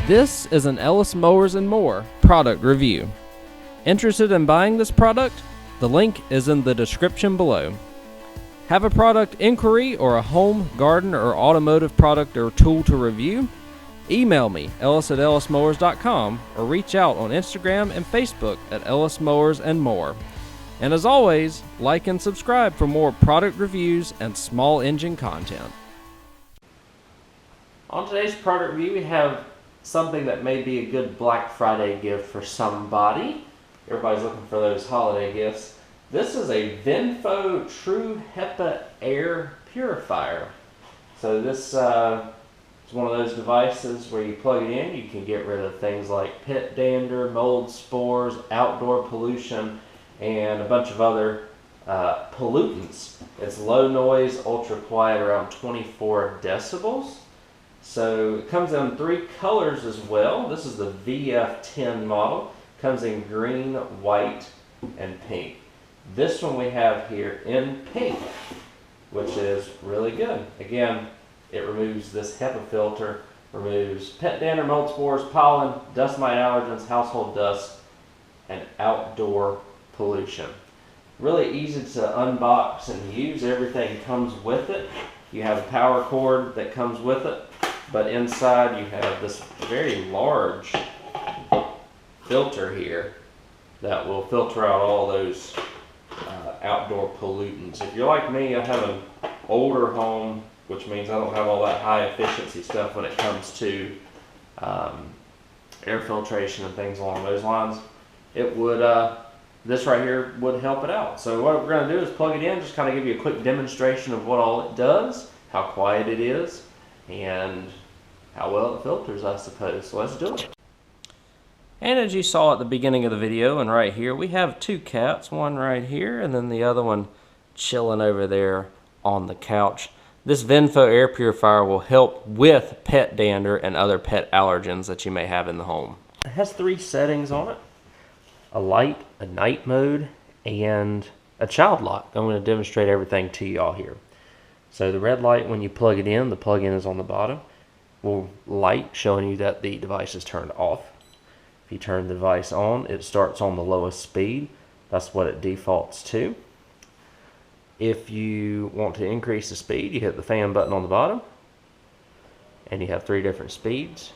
This is an Ellis Mowers and More product review. Interested in buying this product? The link is in the description below. Have a product inquiry or a home, garden, or automotive product or tool to review? Email me, ellis@ellismowers.com, or reach out on Instagram and Facebook at Ellis Mowers and More. And as always, like and subscribe for more product reviews and small engine content. On today's product review, we have something that may be a good Black Friday gift for somebody. Everybody's looking for those holiday gifts. This is a Vendfo True HEPA Air Purifier. So this is one of those devices where you plug it in, you can get rid of things like pet dander, mold spores, outdoor pollution, and a bunch of other pollutants. It's low noise, ultra quiet, around 24 decibels. So it comes in 3 colors as well. This is the VF10 model. Comes in green, white, and pink. This one we have here in pink, which is really good. Again, it removes this HEPA filter, removes pet dander, mold spores, pollen, dust mite allergens, household dust, and outdoor pollution. Really easy to unbox and use. Everything comes with it. You have a power cord that comes with it, but inside you have this very large filter here that will filter out all those outdoor pollutants. If you're like me, I have an older home, which means I don't have all that high efficiency stuff when it comes to air filtration and things along those lines. It would this right here would help it out. So what we're going to do is plug it in, just kind of give you a quick demonstration of what all it does, how quiet it is, and how well it filters, I suppose. So let's do it. And as you saw at the beginning of the video and right here, we have 2 cats, one right here and then the other one chilling over there on the couch. This Vendfo air purifier will help with pet dander and other pet allergens that you may have in the home. It has 3 settings on it: a light, a night mode, and a child lock. I'm going to demonstrate everything to y'all here. So the red light, when you plug it in, the plug-in is on the bottom, will light showing you that the device is turned off. If you turn the device on, it starts on the lowest speed. That's what it defaults to. If you want to increase the speed, you hit the fan button on the bottom, and you have 3 different speeds.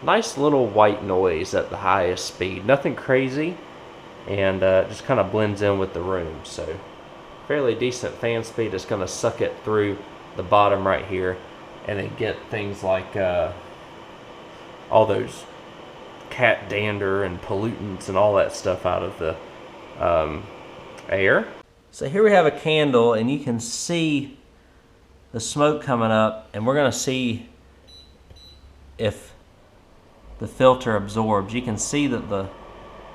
Nice little white noise at the highest speed, nothing crazy, and just kind of blends in with the room. So fairly decent fan speed. It's going to suck it through the bottom right here and then get things like all those cat dander and pollutants and all that stuff out of the air. So here we have a candle, and you can see the smoke coming up, and we're going to see if the filter absorbs. You can see that the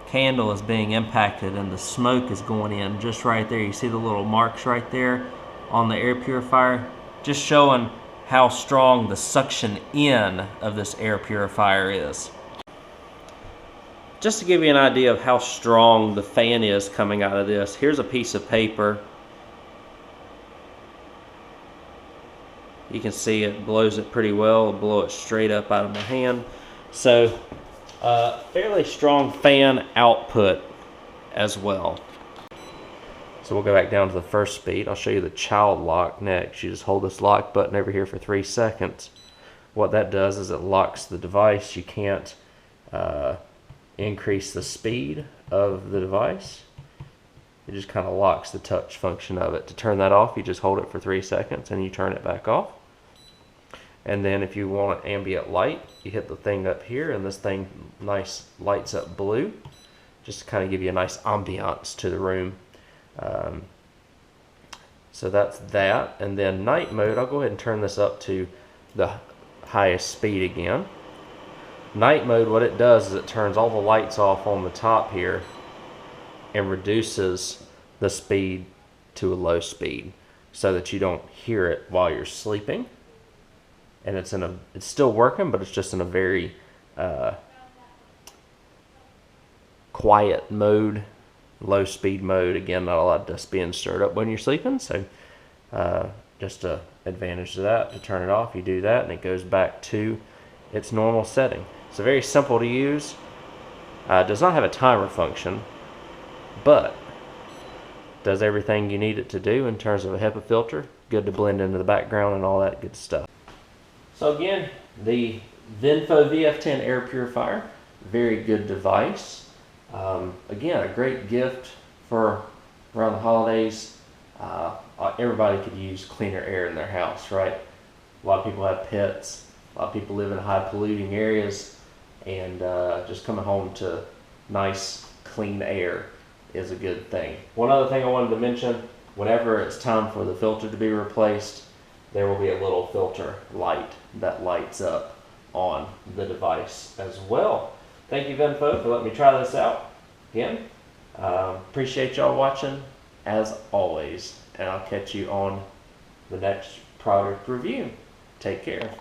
candle is being impacted and the smoke is going in just right there. You see the little marks right there on the air purifier, just showing how strong the suction in of this air purifier is. Just to give you an idea of how strong the fan is coming out of this, here's a piece of paper. You can see it blows it pretty well. It'll blow it straight up out of my hand. So fairly strong fan output as well. So we'll go back down to the first speed. I'll show you the child lock next. You just hold this lock button over here for 3 seconds. What that does is it locks the device. You can't increase the speed of the device. It just kind of locks the touch function of it. To turn that off, you just hold it for 3 seconds and you turn it back off. And then if you want an ambient light, you hit the thing up here, and this thing nice lights up blue, just to kind of give you a nice ambiance to the room. So that's that. And then night mode, I'll go ahead and turn this up to the highest speed again. Night mode, what it does is it turns all the lights off on the top here and reduces the speed to a low speed so that you don't hear it while you're sleeping. And it's still working, but it's just in a very quiet mode low speed mode. Again, not a lot of dust being stirred up when you're sleeping, so just a advantage to that. To turn it off, you do that and it goes back to its normal setting. It's very simple to use. Does not have a timer function, but does everything you need it to do in terms of a HEPA filter. Good to blend into the background and all that good stuff. So again, the Vendfo VF10 air purifier, very good device. Again, a great gift for around the holidays. Everybody could use cleaner air in their house, right? A lot of people have pets. A lot of people live in high polluting areas, and just coming home to nice, clean air is a good thing. One other thing I wanted to mention, whenever it's time for the filter to be replaced, there will be a little filter light that lights up on the device as well. Thank you, Vendfo, for letting me try this out. Again, appreciate y'all watching as always, and I'll catch you on the next product review. Take care.